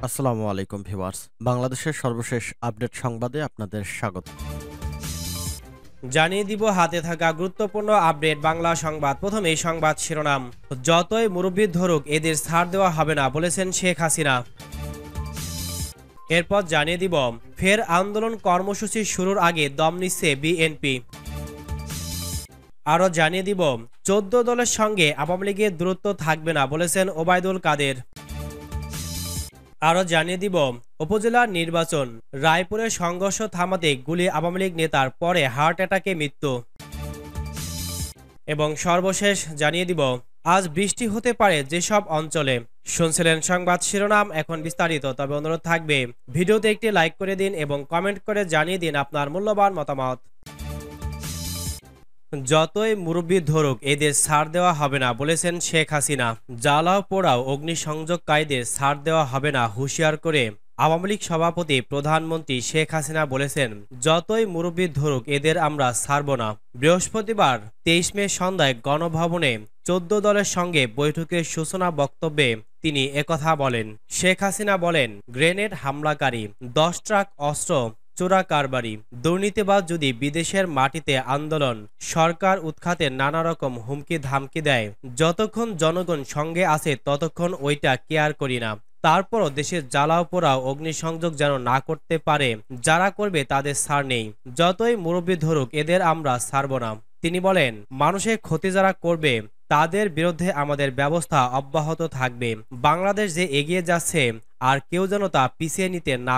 আসসালামু আলাইকুম ভিউয়ার্স। বাংলাদেশের সর্বশেষ আপডেট সংবাদে আপনাদের স্বাগত। জানিয়ে দিব হাতে থাকা গুরুত্বপূর্ণ আপডেট বাংলা সংবাদ। প্রথমে এই সংবাদ শিরোনাম। যতই মুরব্বি ধরুক এদের ছাড় দেওয়া হবে না বলেছেন শেখ হাসিনা। এরপর জানিয়ে দিব ফের আন্দোলন কর্মসূচি শুরুর আগে দম নিচ্ছে বিএনপি। আরও জানিয়ে দিব ১৪ দলের সঙ্গে আওয়ামী লীগের দূরত্ব থাকবে না বলেছেন ওবায়দুল কাদের। আরও জানিয়ে দিব উপজেলা নির্বাচন, রায়পুরে সংঘর্ষ থামাতে গুলি আওয়ামী লীগ নেতার, পরে হার্ট অ্যাটাকে মৃত্যু। এবং সর্বশেষ জানিয়ে দিব আজ বৃষ্টি হতে পারে যেসব অঞ্চলে। শুনছিলেন সংবাদ শিরোনাম, এখন বিস্তারিত। তবে অনুরোধ থাকবে ভিডিওতে একটি লাইক করে দিন এবং কমেন্ট করে জানিয়ে দিন আপনার মূল্যবান মতামত। যতই মুরব্বি ধরুক এদের ছাড় দেওয়া হবে না বলেছেন শেখ হাসিনা। জ্বালাও পোড়াও অগ্নিসংযোগকারীদের ছাড় দেওয়া হবে না হুঁশিয়ার করে আওয়ামী লীগ সভাপতি প্রধানমন্ত্রী শেখ হাসিনা বলেছেন, যতই মুরব্বি ধরুক এদের আমরা ছাড়ব না। বৃহস্পতিবার ২৩ মে সন্ধ্যায় গণভবনে ১৪ দলের সঙ্গে বৈঠকের সূচনা বক্তব্যে তিনি একথা বলেন। শেখ হাসিনা বলেন, গ্রেনেড হামলাকারী, ১০ ট্রাক অস্ত্র চোরা কারবারি, দুর্নীতিবাজ যদি বিদেশের মাটিতে আন্দোলন সরকার উৎখাতে নানা রকম হুমকি ধামকি দেয়, যতক্ষণ জনগণ সঙ্গে আছে ততক্ষণ ওইটা কেয়ার করি না। তারপরও দেশের জ্বালাও পোড়াও অগ্নিসংযোগ যেন না করতে পারে, যারা করবে তাদের ছাড় নেই। যতই মুরব্বি ধরুক এদের আমরা ছাড়ব না। তিনি বলেন, মানুষের ক্ষতি যারা করবে তাদের বিরুদ্ধে আমাদের ব্যবস্থা অব্যাহত থাকবে। বাংলাদেশ যে এগিয়ে যাচ্ছে আর কেউ যেন তা পিছিয়ে নিতে না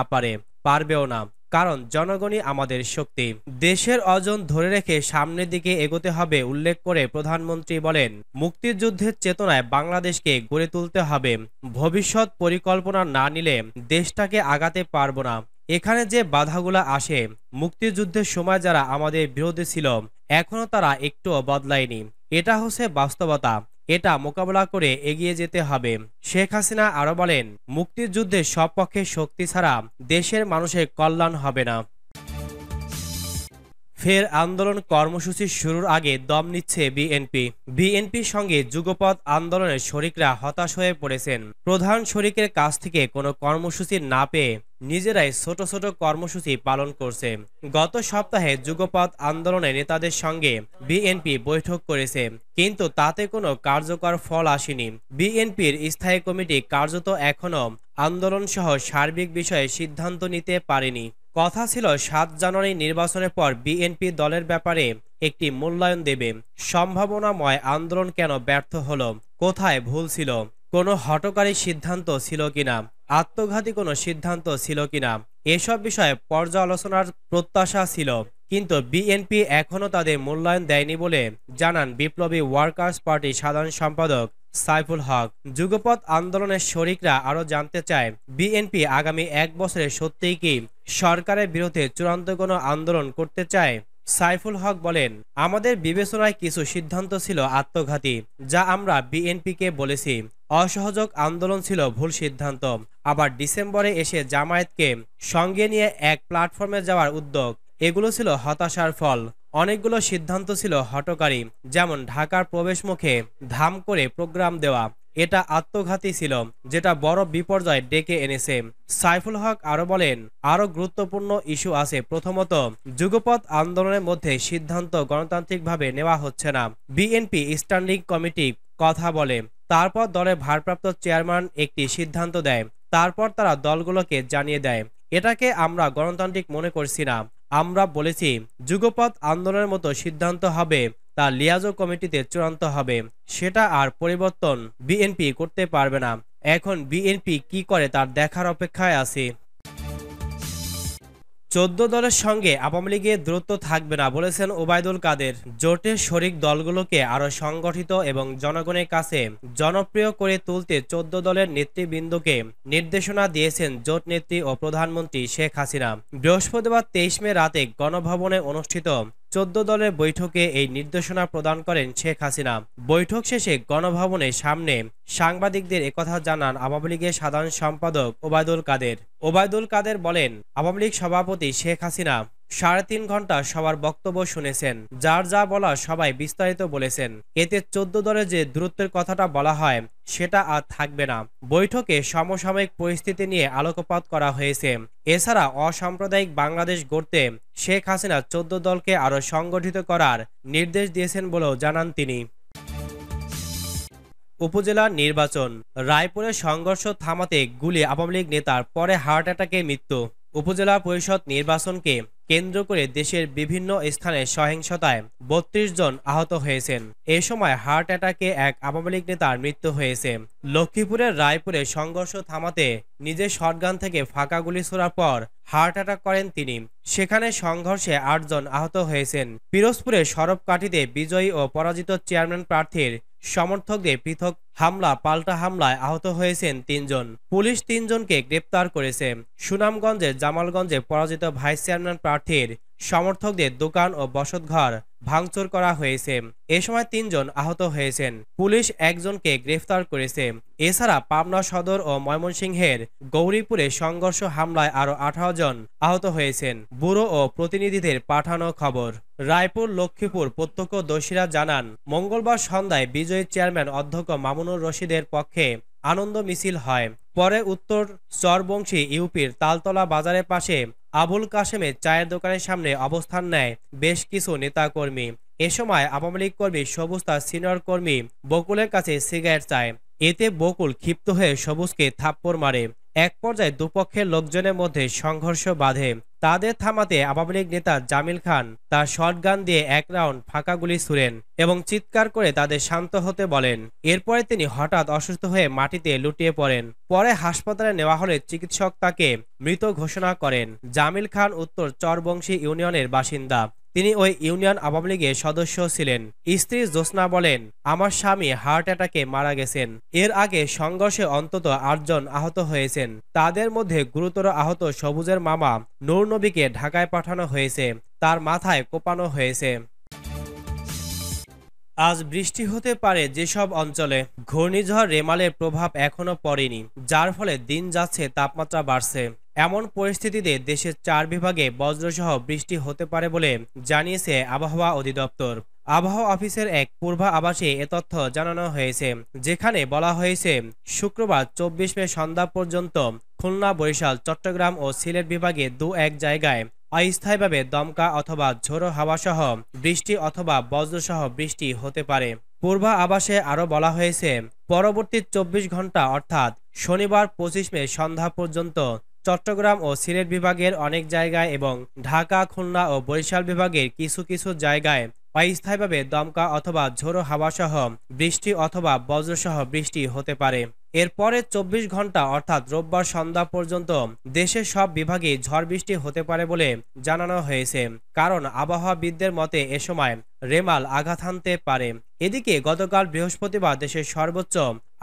পারবেও না, কারণ জনগণই আমাদের শক্তি। দেশের অর্জন ধরে রেখে সামনের দিকে এগোতে হবে উল্লেখ করে প্রধানমন্ত্রী বলেন, মুক্তিযুদ্ধের চেতনায় বাংলাদেশকে গড়ে তুলতে হবে। ভবিষ্যৎ পরিকল্পনা না নিলে দেশটাকে আগাতে পারবো না। এখানে যে বাধাগুলো আসে, মুক্তিযুদ্ধের সময় যারা আমাদের বিরোধী ছিল এখনো তারা একটুও বদলায়নি। এটা হচ্ছে বাস্তবতা, এটা মোকাবেলা করে এগিয়ে যেতে হবে। শেখ হাসিনা আরো বলেন, মুক্তিযুদ্ধের সব পক্ষে শক্তি ছাড়া দেশের মানুষের কল্যাণ হবে না। ফের আন্দোলন কর্মসূচি শুরুর আগে দম নিচ্ছে বিএনপির সঙ্গে যুগপৎ আন্দোলনের শরিকরা হতাশ হয়ে পড়েছেন। প্রধান শরিকের কাছ থেকে কোনো কর্মসূচি না পেয়ে নিজেরাই ছোট ছোট কর্মসূচি পালন করছে। গত সপ্তাহে যুগপৎ আন্দোলনের নেতাদের সঙ্গে বিএনপি বৈঠক করেছে, কিন্তু তাতে কোনো কার্যকর ফল আসেনি। বিএনপির স্থায়ী কমিটি কার্যত এখনো আন্দোলন সহ সার্বিক বিষয়ে সিদ্ধান্ত নিতে পারেনি। কথা ছিল ৭ জানুয়ারি নির্বাচনের পর বিএনপি দলের ব্যাপারে একটি মূল্যায়ন দেবে। সম্ভাবনাময় আন্দোলন কেন ব্যর্থ হলো, কোথায় ভুল ছিল, কোনো হঠকারী সিদ্ধান্ত ছিল কিনা, আত্মঘাতী কোনো সিদ্ধান্ত ছিল কিনা, এসব বিষয়ে পর্যালোচনার প্রত্যাশা ছিল। কিন্তু বিএনপি এখনো তাদের মূল্যায়ন দেয়নি বলে জানান বিপ্লবী ওয়ার্কার্স পার্টির সাধারণ সম্পাদক সাইফুল হক। যুগপৎ আন্দোলনের শরিকরা আরো জানতে চায়, বিএনপি আগামী ১ বছরে সত্যিই কি সরকারের বিরুদ্ধে চূড়ান্ত কোনো আন্দোলন করতে চায়? সাইফুল হক বলেন, আমাদের বিবেচনায় কিছু সিদ্ধান্ত ছিল আত্মঘাতী, যা আমরা বিএনপিকে বলেছি। অসহযোগ আন্দোলন ছিল ভুল সিদ্ধান্ত। আবার ডিসেম্বরে এসে জামায়াতকে সঙ্গে নিয়ে এক প্ল্যাটফর্মে যাওয়ার উদ্যোগ, এগুলো ছিল হতাশার ফল। অনেকগুলো সিদ্ধান্ত ছিল হঠকারী, যেমন ঢাকার প্রবেশ মুখে ধাম করে প্রোগ্রাম দেওয়া, এটা আত্মঘাতী ছিল, যেটা বড় বিপর্যয় ডেকে এনেছে। সাইফুল হক আরো বলেন, আরো গুরুত্বপূর্ণ ইস্যু আছে। প্রথমত, যুগপৎ আন্দোলনের মধ্যে সিদ্ধান্ত গণতান্ত্রিকভাবে নেওয়া হচ্ছে না। বিএনপি স্ট্যান্ডিং কমিটি কথা বলে, তারপর দলের ভারপ্রাপ্ত চেয়ারম্যান একটি সিদ্ধান্ত দেয়, তারপর তারা দলগুলোকে জানিয়ে দেয়। এটাকে আমরা গণতান্ত্রিক মনে করছি না। আমরা বলেছি যুগপৎ আন্দোলনের মতো সিদ্ধান্ত হবে, তা লিয়াজো কমিটিতে চূড়ান্ত হবে, সেটা আর পরিবর্তন বিএনপি করতে পারবে না। এখন বিএনপি কি করে তার দেখার অপেক্ষায় আছে। ১৪ দলের সঙ্গে আওয়ামী লীগের দূরত্ব থাকবে না বলেছেন ওবায়দুল কাদের। জোটের শরিক দলগুলোকে আরো সংগঠিত এবং জনগণের কাছে জনপ্রিয় করে তুলতে ১৪ দলের নেতৃবৃন্দকে নির্দেশনা দিয়েছেন জোট নেত্রী ও প্রধানমন্ত্রী শেখ হাসিনা। বৃহস্পতিবার ২৩ মে রাতে গণভবনে অনুষ্ঠিত ১৪ দলের বৈঠকে এই নির্দেশনা প্রদান করেন শেখ হাসিনা। বৈঠক শেষে গণভবনের সামনে সাংবাদিকদের একথা জানান আওয়ামী লীগের সাধারণ সম্পাদক ওবায়দুল কাদের বলেন, আওয়ামী লীগ সভাপতি শেখ হাসিনা 3.5 ঘন্টা সবার বক্তব্য শুনেছেন। যার যা বলা সবাই বিস্তারিত বলেছেন। এতে 14 দলের যে দূরত্বের কথাটা বলা হয় সেটা আর থাকবে না। বৈঠকে সমসাময়িক পরিস্থিতি নিয়ে আলোকপাত করা হয়েছে। এছাড়া অসাম্প্রদায়িক বাংলাদেশ গড়তে শেখ হাসিনা 14 দলকে আরও সংগঠিত করার নির্দেশ দিয়েছেন বলেও জানান তিনি। উপজেলা নির্বাচন। রায়পুরে সংঘর্ষ থামাতে গুলি আওয়ামী লীগ নেতার, পরে হার্ট অ্যাটাকে মৃত্যু। উপজেলা পরিষদ নির্বাচনকে কেন্দ্র করে দেশের বিভিন্ন স্থানে সহিংসতায় 32 জন আহত হয়েছেন। এ সময় হার্ট অ্যাটাকে এক আওয়ামী লীগ নেতার মৃত্যু হয়েছে। লক্ষ্মীপুরের রায়পুরে সংঘর্ষ থামাতে নিজের শটগান থেকে ফাঁকা গুলি ছোড়ার পর হার্ট অ্যাটাক করেন তিনি। সেখানে সংঘর্ষে 8 জন আহত হয়েছেন। পিরোজপুরে সরবকাঠিতে বিজয়ী ও পরাজিত চেয়ারম্যান প্রার্থীর সমর্থকদের পৃথক হামলা, পাল্টা হামলায় আহত হয়েছেন 3 জন। পুলিশ 3 জনকে গ্রেপ্তার করেছে। সুনামগঞ্জের জামালগঞ্জে পরাজিত ভাইস চেয়ারম্যান প্রার্থীর সমর্থকদের দোকান ও বসতঘর ভাঙচুর করা হয়েছে। এ সময় 3 জন আহত হয়েছেন। পুলিশ 1 জনকে গ্রেফতার করেছে। এছাড়া পাবনা সদর ও ময়মনসিংহের গৌরীপুরে সংঘর্ষ হামলায় আরও 18 জন আহত হয়েছেন। ব্যুরো ও প্রতিনিধিদের পাঠানো খবর। রায়পুর লক্ষ্মীপুর প্রত্যক্ষদর্শীরা জানান, মঙ্গলবার সন্ধ্যায় বিজয়ী চেয়ারম্যান অধ্যক্ষ মামুনুর রশিদের পক্ষে আনন্দ মিছিল হয়। পরে উত্তর চরবংশী ইউপির তালতলা বাজারের পাশে আবুল কাশেমের চায়ের দোকানের সামনে অবস্থান নেয় বেশ কিছু নেতাকর্মী। এ সময় আওয়ামী লীগ কর্মী সবুজ তার সিনিয়র কর্মী বকুলের কাছে সিগারেট চায়। এতে বকুল ক্ষিপ্ত হয়ে সবুজকে থাপ্পড় মারে। এক পর্যায়ে দুপক্ষের লোকজনের মধ্যে সংঘর্ষ বাধে। তাদের থামাতে আওয়ামী লীগ নেতা জামিল খান তার শটগান দিয়ে 1 রাউন্ড ফাঁকা গুলি ছুড়েন এবং চিৎকার করে তাদের শান্ত হতে বলেন। এরপরে তিনি হঠাৎ অসুস্থ হয়ে মাটিতে লুটিয়ে পড়েন। পরে হাসপাতালে নেওয়া হলে চিকিৎসক তাকে মৃত ঘোষণা করেন। জামিল খান উত্তর চরবংশী ইউনিয়নের বাসিন্দা। তিনি ওই ইউনিয়ন আওয়ামী লীগের সদস্য ছিলেন। স্ত্রী জ্যোৎস্না বলেন, আমার স্বামী হার্ট অ্যাটাকে মারা গেছেন। এর আগে সংঘর্ষে অন্তত 8 জন আহত হয়েছেন। তাদের মধ্যে গুরুতর আহত সবুজের মামা নূর নবীকে ঢাকায় পাঠানো হয়েছে। তার মাথায় কোপানো হয়েছে। আজ বৃষ্টি হতে পারে যেসব অঞ্চলে। ঘূর্ণিঝড় রেমালের প্রভাব এখনো পড়েনি, যার ফলে দিন যাচ্ছে তাপমাত্রা বাড়ছে। এমন পরিস্থিতিতে দেশের 4 বিভাগে বজ্রসহ বৃষ্টি হতে পারে বলে জানিয়েছে আবহাওয়া অধিদপ্তর। আবহাওয়া অফিসের এক পূর্বাভাসে এ তথ্য জানানো হয়েছে, যেখানে বলা হয়েছে শুক্রবার 24 মে সন্ধ্যা পর্যন্ত খুলনা, বরিশাল, চট্টগ্রাম ও সিলেট বিভাগে 2-1 জায়গায় অস্থায়ীভাবে দমকা অথবা ঝোড়ো হাওয়াসহ বৃষ্টি অথবা বজ্রসহ বৃষ্টি হতে পারে। পূর্বাভাসে আরও বলা হয়েছে, পরবর্তী 24 ঘন্টা অর্থাৎ শনিবার 25 মে সন্ধ্যা পর্যন্ত চট্টগ্রাম ও সিলেট বিভাগের অনেক জায়গায় এবং ঢাকা, খুলনা ও বরিশাল বিভাগের কিছু কিছু জায়গায় অস্থায়ীভাবে দমকা অথবা ঝোড়ো হাওয়াসহ বৃষ্টি অথবা বজ্রসহ বৃষ্টি হতে পারে। এরপরে 24 ঘন্টা অর্থাৎ রোববার সন্ধ্যা পর্যন্ত দেশের সব বিভাগেই ঝড় বৃষ্টি হতে পারে বলে জানানো হয়েছে, কারণ আবহাওয়াবিদদের মতে এ সময় রেমাল আঘাত হানতে পারে। এদিকে গতকাল বৃহস্পতিবার দেশের সর্বোচ্চ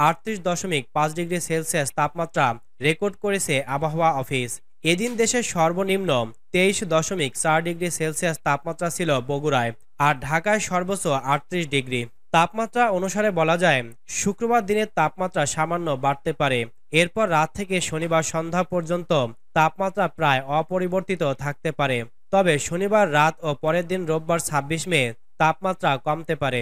38.5 ডিগ্রি সেলসিয়াস তাপমাত্রা রেকর্ড করেছে আবহাওয়া অফিস। এদিন দেশের সর্বনিম্ন 23.4 ডিগ্রি সেলসিয়াস তাপমাত্রা ছিল বগুড়ায়, আর ঢাকায় সর্বোচ্চ 38 ডিগ্রি। তাপমাত্রা অনুসারে বলা যায় শুক্রবার দিনের তাপমাত্রা সামান্য বাড়তে পারে। এরপর রাত থেকে শনিবার সন্ধ্যা পর্যন্ত তাপমাত্রা প্রায় অপরিবর্তিত থাকতে পারে। তবে শনিবার রাত ও পরের দিন রোববার 26 মে তাপমাত্রা কমতে পারে।